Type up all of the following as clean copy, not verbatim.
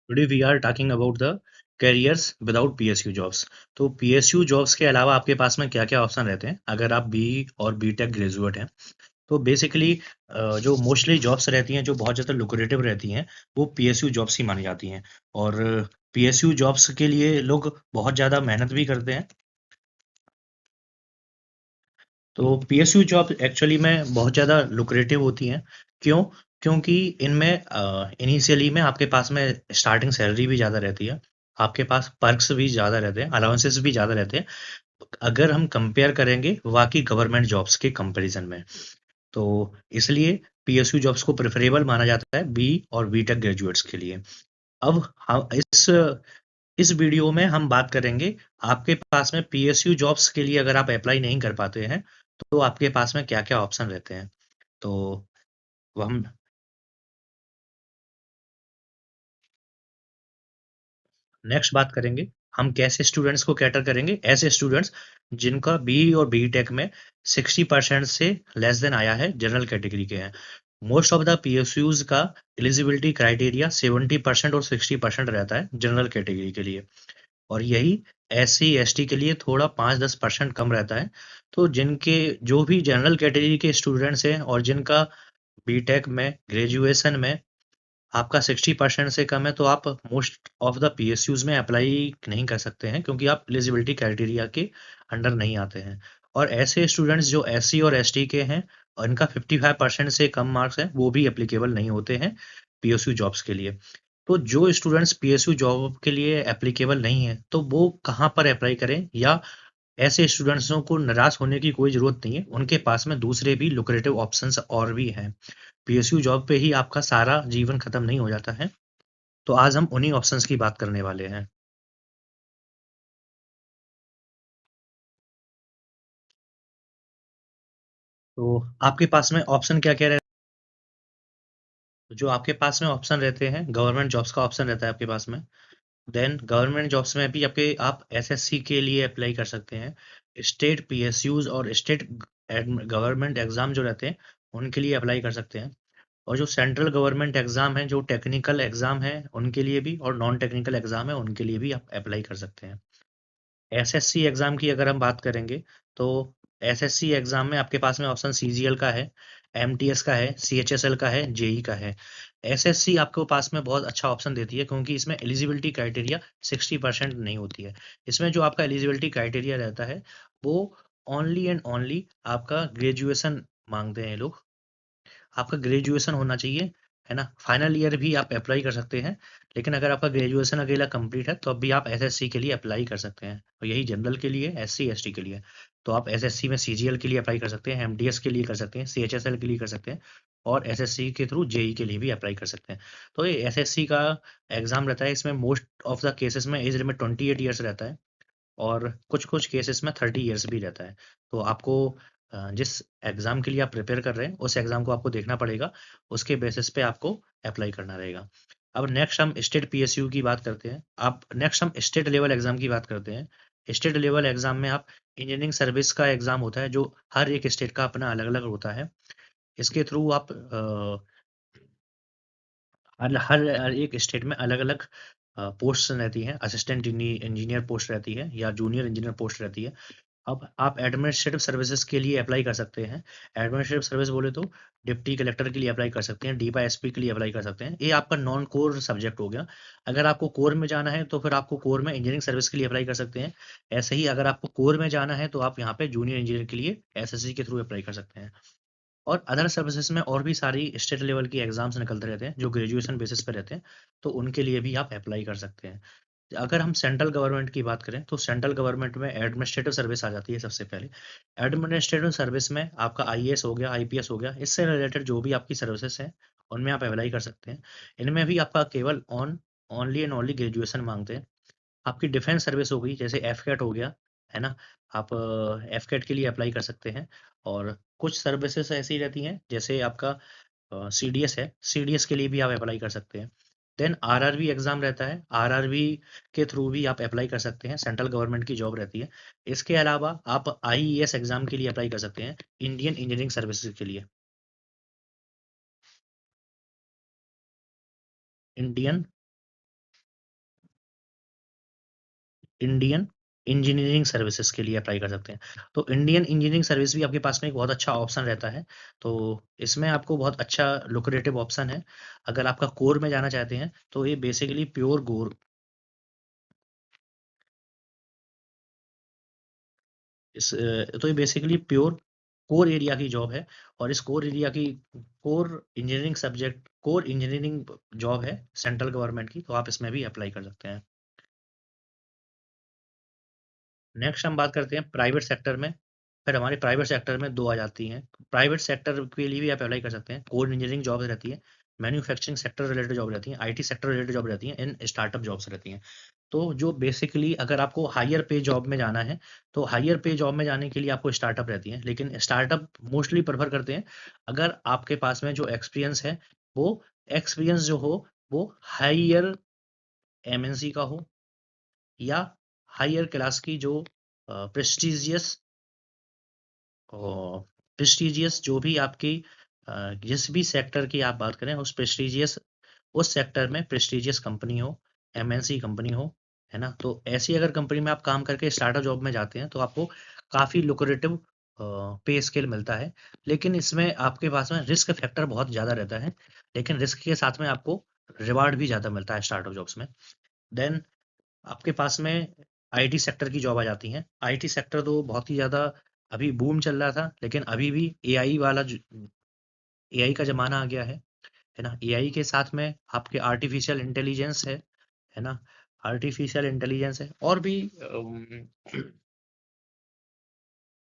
Today we are talking about the careers without PSU jobs. तो PSU jobs के अलावा आपके पास में क्या क्या ऑप्शन रहते हैं अगर आप बी और बी टेक ग्रेजुएट हैं। तो बेसिकली जो मोस्टली जॉब्स रहती हैं जो बहुत ज़्यादा लुक्रेटिव रहती हैं वो पीएसयू जॉब्स ही मानी जाती हैं। और पीएसयू जॉब्स के लिए लोग बहुत ज़्यादा मेहनत भी करते हैं। तो पीएसयू जॉब एक्चुअली में बहुत ज़्यादा लुक्रेटिव होती हैं। क्यों? क्योंकि इनमें इनिशियली में आपके पास में स्टार्टिंग सैलरी भी ज़्यादा रहती है, आपके पास पर्क्स भी ज़्यादा रहते हैं, अलाउंसेस भी ज़्यादा रहते हैं, अगर हम कंपेयर करेंगे बाकी गवर्नमेंट जॉब्स के कंपैरिजन में। तो इसलिए पीएसयू जॉब्स को प्रेफरेबल माना जाता है बी और बी टेक ग्रेजुएट्स के लिए। अब हम इस वीडियो में हम बात करेंगे आपके पास में पीएसयू जॉब्स के लिए अगर आप अप्लाई नहीं कर पाते हैं तो आपके पास में क्या-क्या ऑप्शन रहते हैं। तो वो हम नेक्स्ट बात करेंगे, हम कैसे स्टूडेंट्स को कैटर करेंगे, ऐसे स्टूडेंट्स जिनका बी और बी टेक में 60% से लेस देन आया है, जनरल कैटेगरी के हैं। मोस्ट ऑफ द पीएसयूज का एलिजिबिलिटी क्राइटेरिया 70% और 60% रहता है जनरल कैटेगरी के लिए, और यही एससी एसटी के लिए थोड़ा 5-10% कम रहता है। तो जिनके जो भी जनरल कैटेगरी के स्टूडेंट्स हैं और जिनका बीटेक में ग्रेजुएशन में आपका 60% से कम है तो आप मोस्ट ऑफ द पीएसयूज में अप्लाई नहीं कर सकते हैं क्योंकि आप एलिजिबिलिटी क्राइटेरिया के अंडर नहीं आते हैं। और ऐसे स्टूडेंट्स जो एससी और एसटी के हैं और इनका 55% से कम मार्क्स है वो भी एप्लीकेबल नहीं होते हैं पीएसयू जॉब्स के लिए। तो जो स्टूडेंट्स पीएसयू जॉब के लिए एप्लीकेबल नहीं है तो वो कहाँ पर अप्लाई करें, या ऐसे स्टूडेंट्सों को निराश होने की कोई ज़रूरत नहीं है, उनके पास में दूसरे भी लुक्रेटिव ऑप्शंस और भी हैं। पीएसयू जॉब पे ही आपका सारा जीवन खत्म नहीं हो जाता है। तो आज हम उन्हीं ऑप्शंस की बात करने वाले हैं। तो आपके पास में ऑप्शन क्या-क्या रहते हैं? जो आपके पास में ऑप्शन रहते हैं, गवर्नमेंट जॉब्स का ऑप्शन रहता है आपके पास में। देन गवर्नमेंट जॉब्स में भी आपके आप एसएससी के लिए अप्लाई कर सकते हैं। स्टेट पीएसयूज़ और स्टेट गवर्नमेंट एग्ज़ाम जो रहते हैं, उनके लिए अप्लाई कर सकते हैं। और जो सेंट्रल गवर्नमेंट एग्ज़ाम है, जो टेक्निकल एग्ज़ाम है, उनके लिए भी, और नॉन टेक्निकल एग्ज़ाम है, उनके लिए भी आप अप्लाई कर सकते हैं। एसएससी एग्ज़ाम की अगर हम बात करेंगे, तो एसएससी एग्ज़ाम में आपके पास में ऑप्शन सीजीएल का है, एमटीएस का है, सीएचएसएल का है, जेई का है। एसएससी आपके पास में बहुत अच्छा ऑप्शन देती है क्योंकि इसमें एलिजिबिलिटी क्राइटेरिया 60% नहीं होती है। इसमें जो आपका एलिजिबिलिटी क्राइटेरिया रहता है, वो ओनली एंड ओनली आपका ग्रेजुएशन माँगते हैं ये लोग। आपका ग्रेजुएशन होना चाहिए, है ना? फाइनल ईयर भी आप अप्लाई कर सकते हैं, लेकिन अगर आपका ग्रेजुएशन अकेला कंप्लीट है, तो अब भी आप एसएससी के लिए अप्लाई कर सकते हैं। और यही जनरल के लिए, एससी, एसटी के लिए। तो आप एसएससी में सीजीएल के लिए अप्लाई कर सकते हैं, एमडीएस के लिए कर सकते हैं, सीएचएसएल के लिए कर सकते हैं, और एसएससी के थ्रू जेई के लिए भी अप्लाई कर सकते हैं। तो ये एसएससी का एग्ज़ाम रहता है, इसमें मोस्ट ऑफ द केसेस में एज लिमिट 28 ईयर्स रहता है। और कुछ-कुछ केसेस में 30 इयर्स भी रहता है। तो आपको जिस एग्ज़ाम के लिए आप प्रिपेयर कर रहे हैं, उस एग्ज़ाम को आपको देखना पड़ेगा, उसके बेसिस पे आपको अप्लाई करना रहेगा। अब नेक्स्ट हम स्टेट पीएसयू की बात करते हैं। अब नेक्स्ट हम स्टेट लेवल एग्ज़ाम की बात करते हैं। स्टेट लेवल एग्ज़ाम में आप इंजीनियरिंग सर्विस का एग्ज़ाम होता है, जो हर एक स्टेट का अपना अलग-अलग होता है। इसके थ्रू आप हर एक स्टेट में अलग-अलग पोस्ट्स रहती हैं। असिस्टेंट इंजीनियर पोस्ट रहती है या जूनियर इंजीनियर पोस्ट रहती है। अब आप एडमिनिस्ट्रेटिव सर्विसेज के लिए अप्लाई कर सकते हैं। एडमिनिस्ट्रेटिव सर्विस बोले तो डिप्टी कलेक्टर के लिए अप्लाई कर सकते हैं, डीपा एसपी के लिए अप्लाई कर सकते हैं। ये आपका नॉन कोर सब्जेक्ट हो गया। अगर आपको कोर में जाना है तो फिर आपको कोर में इंजीनियरिंग सर्विस के लिए अप्लाई कर सकते हैं। ऐसे ही अगर आपको कोर में जाना है तो आप यहाँ पे जूनियर इंजीनियर के लिए एसएससी के थ्रू अप्लाई कर सकते हैं। और अदर सर्विसेज में और भी सारी स्टेट लेवल की एग्जाम्स निकलते रहते हैं जो ग्रेजुएशन बेसिस पे रहते हैं, तो उनके लिए भी आप अप्लाई कर सकते हैं। अगर हम सेंट्रल गवर्नमेंट की बात करें तो सेंट्रल गवर्नमेंट में एडमिनिस्ट्रेटिव सर्विस आ जाती है सबसे पहले। एडमिनिस्ट्रेटिव सर्विस में आपका आईएएस हो गया, आईपीएस हो गया, इससे रिलेटेड जो भी आपकी सर्विसेज हैं उनमें आप अप्लाई कर सकते हैं। इनमें भी आपका केवल ओनली एंड ओनली ग्रेजुएशन मांगते हैं। आपकी डिफेंस सर्विस हो गई, जैसे एफकेट हो गया, है ना? आप एफकेट के लिए अप्लाई कर सकते हैं। और कुछ सर्विसेज ऐसी रहती हैं जैसे आपका सीडीएस है, सीडीएस के लिए भी आप अप्लाई कर सकते हैं। देन आरआरबी एग्जाम रहता है, आरआरबी के थ्रू भी आप अप्लाई कर सकते हैं, सेंट्रल गवर्नमेंट की जॉब रहती है। इसके अलावा आप आईईएस एग्जाम के लिए अप्लाई कर सकते हैं, इंडियन इंजीनियरिंग सर्विसेज के लिए। इंडियन इंडियन इंजीनियरिंग सर्विसेज के लिए अप्लाई कर सकते हैं। तो इंडियन इंजीनियरिंग सर्विस भी आपके पास में एक बहुत अच्छा ऑप्शन रहता है। तो इसमें आपको बहुत अच्छा लुक्रेटिव ऑप्शन है। अगर आपका कोर में जाना चाहते हैं तो ये बेसिकली प्योर गोर तो ये बेसिकली प्योर कोर एरिया की जॉब है। और इस कोर एरिया की कोर इंजीनियरिंग जॉब है सेंट्रल गवर्नमेंट की, तो आप इसमें भी अप्लाई कर सकते हैं। नेक्स्ट हम बात करते हैं प्राइवेट सेक्टर में। फिर हमारे प्राइवेट सेक्टर में दो आ जाती हैं। प्राइवेट सेक्टर के लिए भी आप अप्लाई कर सकते हैं। कोर इंजीनियरिंग जॉब रहती है, मैन्युफैक्चरिंग सेक्टर रिलेटेड जॉब रहती है, आईटी सेक्टर रिलेटेड जॉब रहती है, इन स्टार्टअप जॉब्स रहती हैं। तो जो बेसिकली अगर आपको हायर पे जॉब में जाना है तो हायर पे जॉब में जाने के लिए आपको स्टार्टअप रहती है, लेकिन स्टार्टअप मोस्टली प्रेफर करते हैं अगर आपके पास में जो एक्सपीरियंस है वो एक्सपीरियंस जो हो वो हायर एमएनसी का हो या हायर क्लास की जो प्रेस्टिजियस प्रेस्टिजियस जो भी आपकी जिस भी सेक्टर की आप बात करें उस सेक्टर में प्रेस्टिजियस कंपनी हो, एमएनसी कंपनी हो, है ना। तो ऐसी अगर कंपनी में आप काम करके स्टार्टअप जॉब में जाते हैं तो आपको काफ़ी लुक्रेटिव पे स्केल मिलता है। लेकिन इसमें आपके पास में रिस्क फैक्टर बहुत ज़्यादा रहता है, लेकिन रिस्क के साथ में आपको रिवार्ड भी ज़्यादा मिलता है स्टार्टअप जॉब्स में। देन आपके पास में आईटी सेक्टर की जॉब आ जाती हैं। आईटी सेक्टर तो बहुत ही ज़्यादा अभी बूम चल रहा था, लेकिन अभी भी एआई का ज़माना आ गया है ना। एआई के साथ में आपके आर्टिफिशियल इंटेलिजेंस है ना। आर्टिफिशियल इंटेलिजेंस है और भी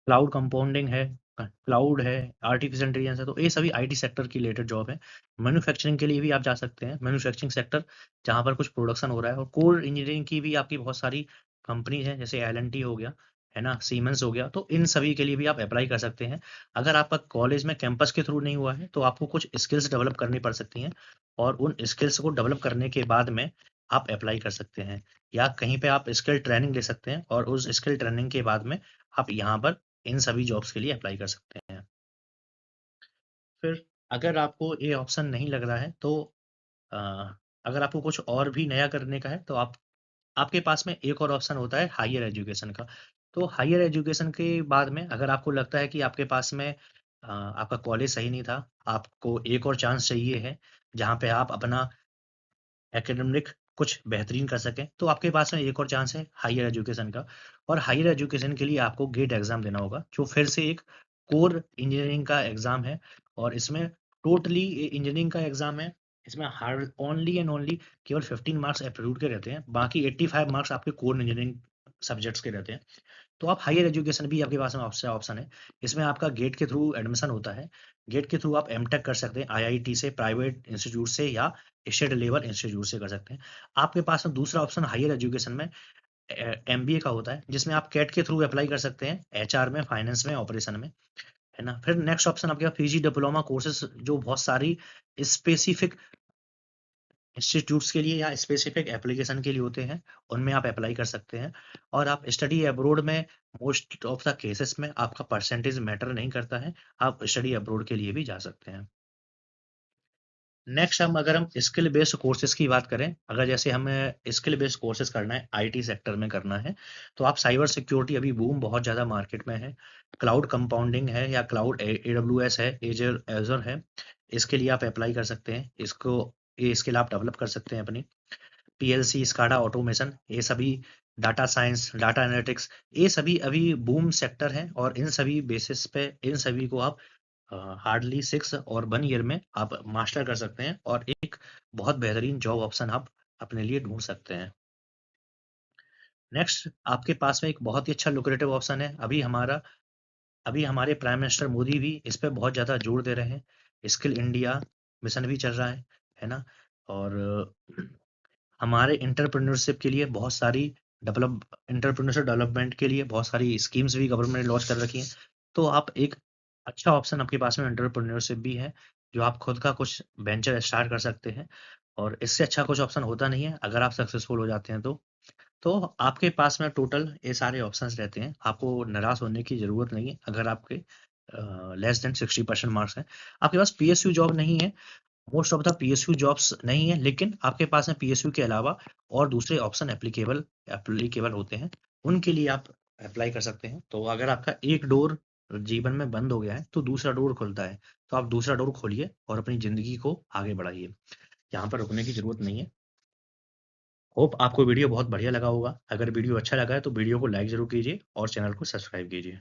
क्लाउड कंपाउंडिंग है, क्लाउड है, आर्टिफिशियल इंटेलिजेंस है। तो ये सभी आईटी सेक्टर की रिलेटेड जॉब है। मैन्युफैक्चरिंग के लिए भी आप जा सकते हैं, मैन्युफैक्चरिंग सेक्टर जहाँ पर कुछ प्रोडक्शन हो रहा है। और कोर इंजीनियरिंग की भी आपकी बहुत सारी कंपनी है, जैसे एल&टी हो गया, है ना, सीमेंस हो गया। तो इन सभी के लिए भी आप अप्लाई कर सकते हैं। अगर आपका कॉलेज में कैंपस के थ्रू नहीं हुआ है तो आपको कुछ स्किल्स डेवलप करनी पड़ सकती हैं, और उन स्किल्स को डेवलप करने के बाद में आप अप्लाई कर सकते हैं, या कहीं पे आप स्किल ट्रेनिंग ले सकते हैं और उस स्किल ट्रेनिंग के बाद में आप यहाँ पर इन सभी जॉब्स के लिए अप्लाई कर सकते हैं। फिर अगर आपको ये ऑप्शन नहीं लग रहा है तो अ, अगर आपको कुछ और भी नया करने का है तो आपके पास में एक और ऑप्शन होता है हायर एजुकेशन का। तो हायर एजुकेशन के बाद में अगर आपको लगता है कि आपके पास में आपका कॉलेज सही नहीं था, आपको एक और चांस चाहिए है जहाँ पे आप अपना एकेडमिक कुछ बेहतरीन कर सकें, तो आपके पास में एक और चांस है हायर एजुकेशन का। और हायर एजुकेशन के लिए आपको गेट एग्ज़ाम देना होगा, जो फिर से एक कोर इंजीनियरिंग का एग्ज़ाम है। और इसमें टोटली ये इंजीनियरिंग का एग्ज़ाम है। इसमें हार्ड ओनली एंड ओनली केवल 15 मार्क्स एप्टीट्यूड के रहते हैं, बाकी 85 मार्क्स आपके कोर इंजीनियरिंग सब्जेक्ट्स के रहते हैं। तो आप हायर एजुकेशन भी आपके पास में ऑप्शन है। इसमें आपका गेट के थ्रू एडमिशन होता है। गेट के थ्रू आप एमटेक कर सकते हैं आईआईटी से, प्राइवेट इंस्टीट्यूट से, या स्टेट लेवल इंस्टीट्यूट से कर सकते हैं। आपके पास में दूसरा ऑप्शन हायर एजुकेशन में एमबीए का होता है, जिसमें आप कैट के थ्रू अप्लाई कर सकते हैं, एचआर में, फाइनेंस में, ऑपरेशन में, है ना। फिर नेक्स्ट ऑप्शन आपके पास पीजी डिप्लोमा कोर्सेज, जो बहुत सारी स्पेसिफिक इंस्टीट्यूट्स के लिए या स्पेसिफिक एप्लीकेशन के लिए होते हैं, उनमें आप अप्लाई कर सकते हैं। और आप स्टडी अब्रोड में मोस्ट ऑफ द केसेस में आपका परसेंटेज मैटर नहीं करता है, आप स्टडी अब्रोड के लिए भी जा सकते हैं। नेक्स्ट अगर हम स्किल बेस्ड कोर्सेज की बात करें, अगर जैसे हमें स्किल बेस्ड कोर्सेज करना है, आईटी सेक्टर में करना है, तो आप साइबर सिक्योरिटी, अभी बूम बहुत ज़्यादा मार्केट में है। क्लाउड कंपाउंडिंग है या क्लाउड एडब्ल्यूएस है, एजर है, इसके लिए आप अप्लाई कर सकते हैं। ये स्किल आप डेवलप कर सकते हैं अपनी। पीएलसी, स्काडा ऑटोमेशन, ये सभी, डाटा साइंस, डाटा एनालिटिक्स, ये सभी अभी बूम सेक्टर हैं। और इन सभी बेसिस पे इन सभी को आप हार्डली 6 और 1 ईयर में आप मास्टर कर सकते हैं और एक बहुत बेहतरीन जॉब ऑप्शन आप अपने लिए ढूंढ सकते हैं। नेक्स्ट आपके पास में एक बहुत ही अच्छा लुक्रेटिव ऑप्शन है। अभी हमारे प्राइम मिनिस्टर मोदी भी इस पे बहुत ज़्यादा जोर दे रहे हैं। स्किल इंडिया मिशन भी चल रहा है ना। और हमारे एंटरप्रेन्योरशिप के लिए बहुत सारी डेवलप एंटरप्रेन्योरशिप डेवलपमेंट के लिए बहुत सारी स्कीम्स भी गवर्नमेंट ने लॉन्च कर रखी हैं। तो आप एक अच्छा ऑप्शन आपके पास में एंटरप्रेन्योरशिप भी है, जो आप खुद का कुछ वेंचर स्टार्ट कर सकते हैं। और इससे अच्छा कुछ ऑप्शन होता नहीं है अगर आप सक्सेसफुल हो जाते हैं तो आपके पास में टोटल ये सारे ऑप्शंस रहते हैं। आपको निराश होने की ज़रूरत नहीं है अगर आपके लेस देन 60% मार्क्स हैं। आपके पास पीएसयू जॉब नहीं है, most of the PSU jobs नहीं है, लेकिन आपके पास में पीएसयू के अलावा और दूसरे ऑप्शन एप्लीकेबल होते हैं, उनके लिए आप अप्लाई कर सकते हैं। तो अगर आपका एक डोर जीवन में बंद हो गया है, तो दूसरा डोर खुलता है। तो आप दूसरा डोर खोलिए और अपनी ज़िंदगी को आगे बढ़ाइए। यहाँ पर रुकने की ज़रूरत नहीं है। होप आपको वीडियो बहुत बढ़िया लगा होगा। अगर वीडियो अच्छा लगा है तो वीडियो को लाइक ज़रूर कीजिए और चैनल को सब्सक्राइब कीजिए।